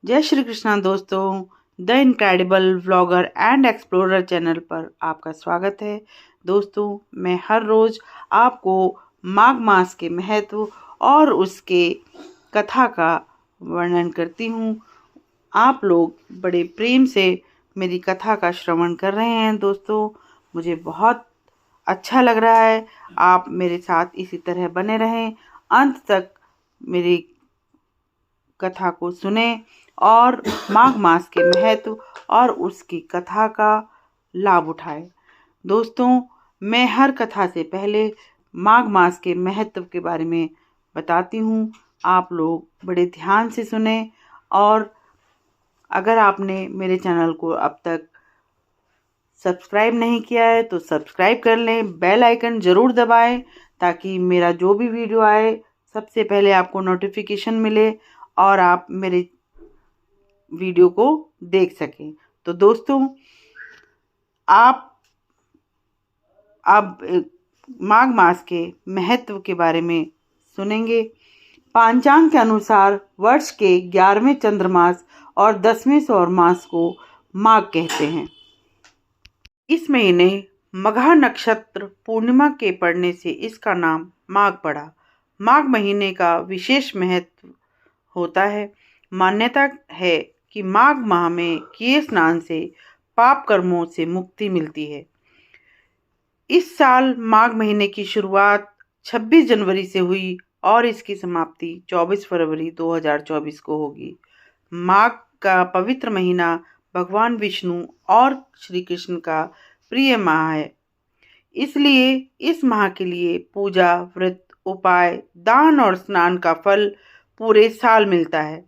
जय श्री कृष्णा दोस्तों। The incredible vlogger and explorer channel पर आपका स्वागत है। दोस्तों, मैं हर रोज़ आपको माघ मास के महत्व और उसके कथा का वर्णन करती हूँ। आप लोग बड़े प्रेम से मेरी कथा का श्रवण कर रहे हैं। दोस्तों, मुझे बहुत अच्छा लग रहा है। आप मेरे साथ इसी तरह बने रहें, अंत तक मेरी कथा को सुने और माघ मास के महत्व और उसकी कथा का लाभ उठाए। दोस्तों, मैं हर कथा से पहले माघ मास के महत्व के बारे में बताती हूँ। आप लोग बड़े ध्यान से सुने और अगर आपने मेरे चैनल को अब तक सब्सक्राइब नहीं किया है तो सब्सक्राइब कर लें, बेल आइकन ज़रूर दबाएं ताकि मेरा जो भी वीडियो आए सबसे पहले आपको नोटिफिकेशन मिले और आप मेरे वीडियो को देख सकें। तो दोस्तों, आप अब माघ मास के महत्व के बारे में सुनेंगे। पांचांग के अनुसार वर्ष के 11वें चंद्रमास और 10वें सौर मास को माघ कहते हैं। इस महीने मघा नक्षत्र पूर्णिमा के पड़ने से इसका नाम माघ पड़ा। माघ महीने का विशेष महत्व होता है। मान्यता है कि माघ माह में किए स्नान से पाप कर्मों से मुक्ति मिलती है। इस साल माघ महीने की शुरुआत 26 जनवरी से हुई और इसकी समाप्ति 24 फरवरी 2024 को होगी। माघ का पवित्र महीना भगवान विष्णु और श्री कृष्ण का प्रिय माह है। इसलिए इस माह के लिए पूजा, व्रत, उपाय, दान और स्नान का फल पूरे साल मिलता है।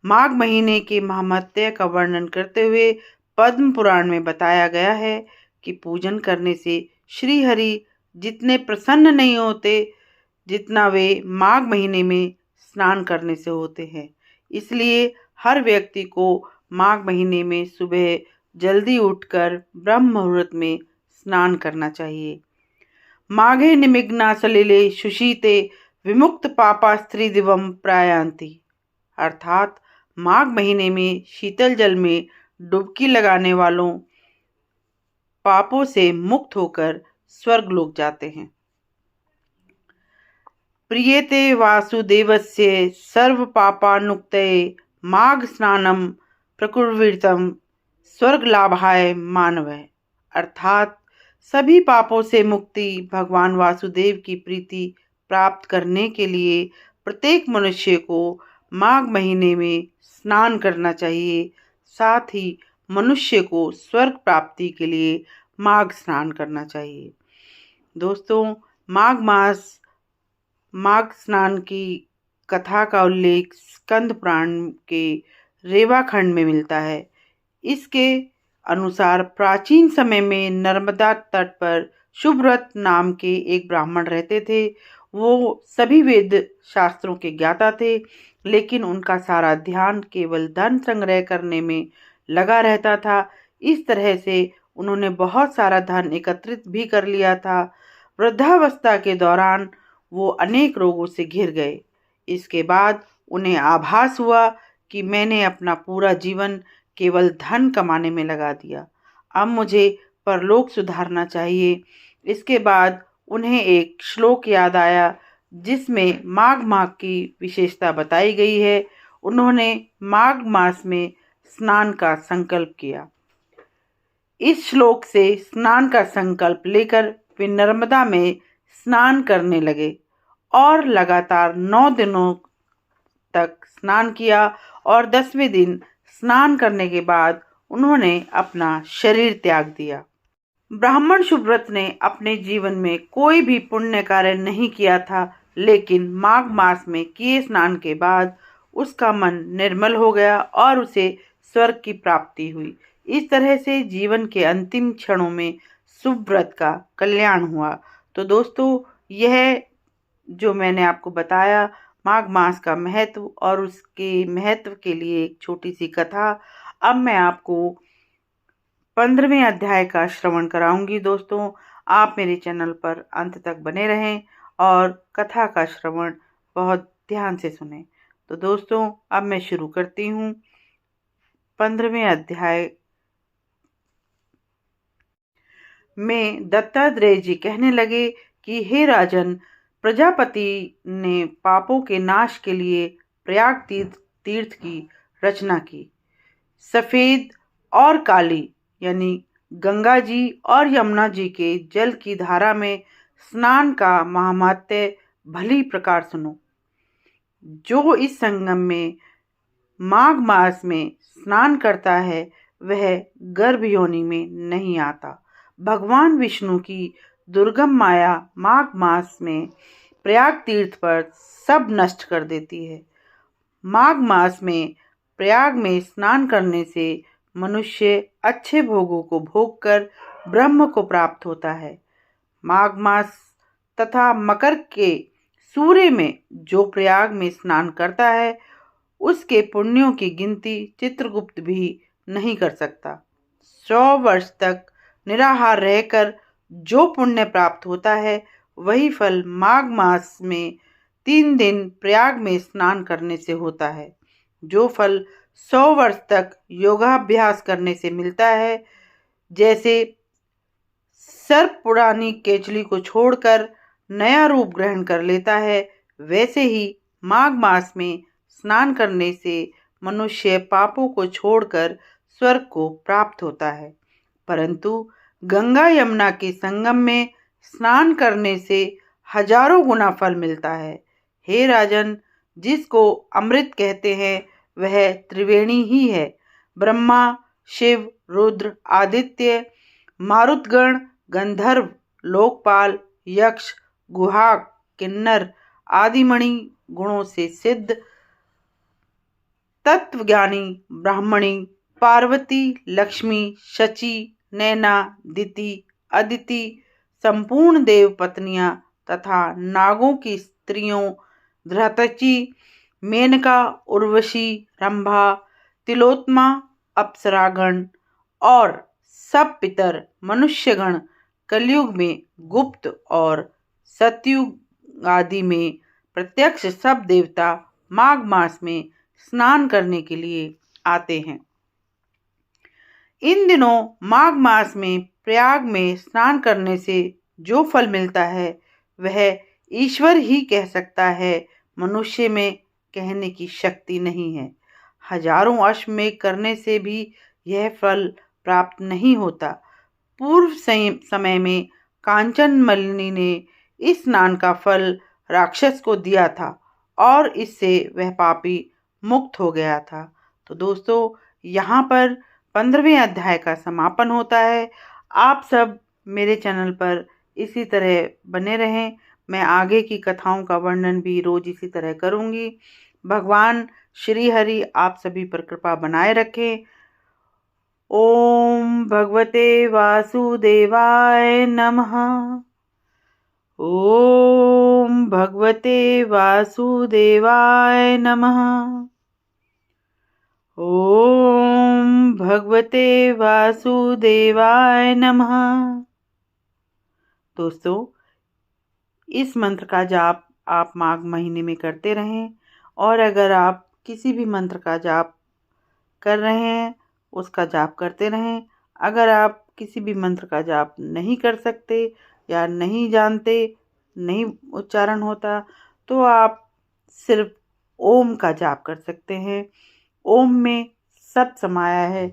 माघ महीने के महात्म्य का वर्णन करते हुए पद्म पुराण में बताया गया है कि पूजन करने से श्री हरि जितने प्रसन्न नहीं होते जितना वे माघ महीने में स्नान करने से होते हैं। इसलिए हर व्यक्ति को माघ महीने में सुबह जल्दी उठकर ब्रह्म मुहूर्त में स्नान करना चाहिए। माघे निमग्ना सलिले शुशीते विमुक्त पापा स्त्री दिवम प्रायांति, अर्थात माघ महीने में शीतल जल में डुबकी लगाने वालों पापों से मुक्त होकर स्वर्ग लोक जाते हैं। प्रियते वासुदेवस्य सर्व पापानुक्तये माघ स्नानम प्रकुर्वितम स्वर्ग लाभाय मानव, अर्थात सभी पापों से मुक्ति भगवान वासुदेव की प्रीति प्राप्त करने के लिए प्रत्येक मनुष्य को माघ महीने में स्नान करना चाहिए। साथ ही मनुष्य को स्वर्ग प्राप्ति के लिए माघ स्नान करना चाहिए। दोस्तों, माघ स्नान की कथा का उल्लेख स्कंद पुराण के रेवा खंड में मिलता है। इसके अनुसार प्राचीन समय में नर्मदा तट पर शुभव्रत नाम के एक ब्राह्मण रहते थे। वो सभी वेद शास्त्रों के ज्ञाता थे, लेकिन उनका सारा ध्यान केवल धन संग्रह करने में लगा रहता था। इस तरह से उन्होंने बहुत सारा धन एकत्रित भी कर लिया था। वृद्धावस्था के दौरान वो अनेक रोगों से घिर गए। इसके बाद उन्हें आभास हुआ कि मैंने अपना पूरा जीवन केवल धन कमाने में लगा दिया, अब मुझे परलोक सुधारना चाहिए। इसके बाद उन्हें एक श्लोक याद आया जिसमें माघ माह की विशेषता बताई गई है। उन्होंने माघ मास में स्नान का संकल्प किया। इस श्लोक से स्नान का संकल्प लेकर वे नर्मदा में स्नान करने लगे और लगातार 9 दिनों तक स्नान किया और 10वें दिन स्नान करने के बाद उन्होंने अपना शरीर त्याग दिया। ब्राह्मण शुभव्रत ने अपने जीवन में कोई भी पुण्य कार्य नहीं किया था, लेकिन माघ मास में किए स्नान के बाद उसका मन निर्मल हो गया और उसे स्वर्ग की प्राप्ति हुई। इस तरह से जीवन के अंतिम क्षणों में शुभव्रत का कल्याण हुआ। तो दोस्तों, यह जो मैंने आपको बताया माघ मास का महत्व और उसके महत्व के लिए एक छोटी सी कथा। अब मैं आपको 15वें अध्याय का श्रवण कराऊंगी। दोस्तों, आप मेरे चैनल पर अंत तक बने रहें और कथा का श्रवण बहुत ध्यान से सुने। तो दोस्तों अब मैं शुरू करती हूँ 15वें अध्याय में। दत्तात्रेय जी कहने लगे कि हे राजन, प्रजापति ने पापों के नाश के लिए प्रयाग तीर्थ की रचना की। सफेद और काली यानी गंगा जी और यमुना जी के जल की धारा में स्नान का महात्म्य भली प्रकार सुनो। जो इस संगम में माघ मास में स्नान करता है वह गर्भ योनि में नहीं आता। भगवान विष्णु की दुर्गम माया माघ मास में प्रयाग तीर्थ पर सब नष्ट कर देती है। माघ मास में प्रयाग में स्नान करने से मनुष्य अच्छे भोगों को भोग कर ब्रह्म को प्राप्त होता है। माघ मास तथा मकर के सूर्य में जो प्रयाग में स्नान करता है उसके पुण्यों की गिनती चित्रगुप्त भी नहीं कर सकता। 100 वर्ष तक निराहार रहकर जो पुण्य प्राप्त होता है वही फल माघ मास में 3 दिन प्रयाग में स्नान करने से होता है। जो फल 100 वर्ष तक योगाभ्यास करने से मिलता है, जैसे सर्प पुरानी केचली को छोड़कर नया रूप ग्रहण कर लेता है, वैसे ही माघ मास में स्नान करने से मनुष्य पापों को छोड़कर स्वर्ग को प्राप्त होता है। परंतु गंगा यमुना के संगम में स्नान करने से हजारों गुना फल मिलता है। हे राजन, जिसको अमृत कहते हैं वह त्रिवेणी ही है। ब्रह्मा, शिव, रुद्र, आदित्य, मारुतगण, गंधर्व, लोकपाल, यक्ष, गुहाग, किन्नर आदिमणि गुणों से सिद्ध तत्वज्ञानी ब्राह्मणी, पार्वती, लक्ष्मी, शची, नैना, दिति, अदिति, संपूर्ण देव पत्नियां तथा नागों की स्त्रियों धृतचि, मेनका, उर्वशी, रंभा, तिलोत्मा, अप्सरागण और सब पितर मनुष्यगण कलयुग में गुप्त और सतयुग आदि में प्रत्यक्ष सब देवता माघ मास में स्नान करने के लिए आते हैं। इन दिनों माघ मास में प्रयाग में स्नान करने से जो फल मिलता है वह ईश्वर ही कह सकता है, मनुष्य में कहने की शक्ति नहीं है। हजारों अश्वमेध करने से भी यह फल प्राप्त नहीं होता। पूर्व समय में कांचन मलिनी ने इस स्नान का फल राक्षस को दिया था और इससे वह पापी मुक्त हो गया था। तो दोस्तों यहाँ पर 15वें अध्याय का समापन होता है। आप सब मेरे चैनल पर इसी तरह बने रहें। मैं आगे की कथाओं का वर्णन भी रोज इसी तरह करूँगी। भगवान श्री हरि आप सभी पर कृपा बनाए रखें। ओम भगवते वासुदेवाय नमः। ओम भगवते वासुदेवाय नमः। ओम भगवते वासुदेवाय नमः। दोस्तों, इस मंत्र का जाप आप माघ महीने में करते रहें, और अगर आप किसी भी मंत्र का जाप कर रहे हैं उसका जाप करते रहें। अगर आप किसी भी मंत्र का जाप नहीं कर सकते या नहीं जानते, नहीं उच्चारण होता, तो आप सिर्फ ओम का जाप कर सकते हैं। ओम में सब समाया है,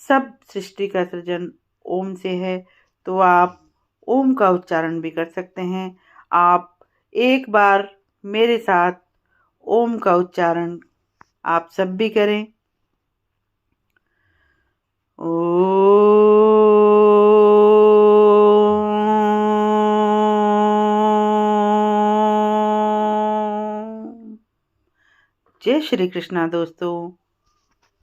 सब सृष्टि का सृजन ओम से है, तो आप ओम का उच्चारण भी कर सकते हैं। आप एक बार मेरे साथ ओम का उच्चारण आप सब भी करें। जय श्री कृष्णा दोस्तों।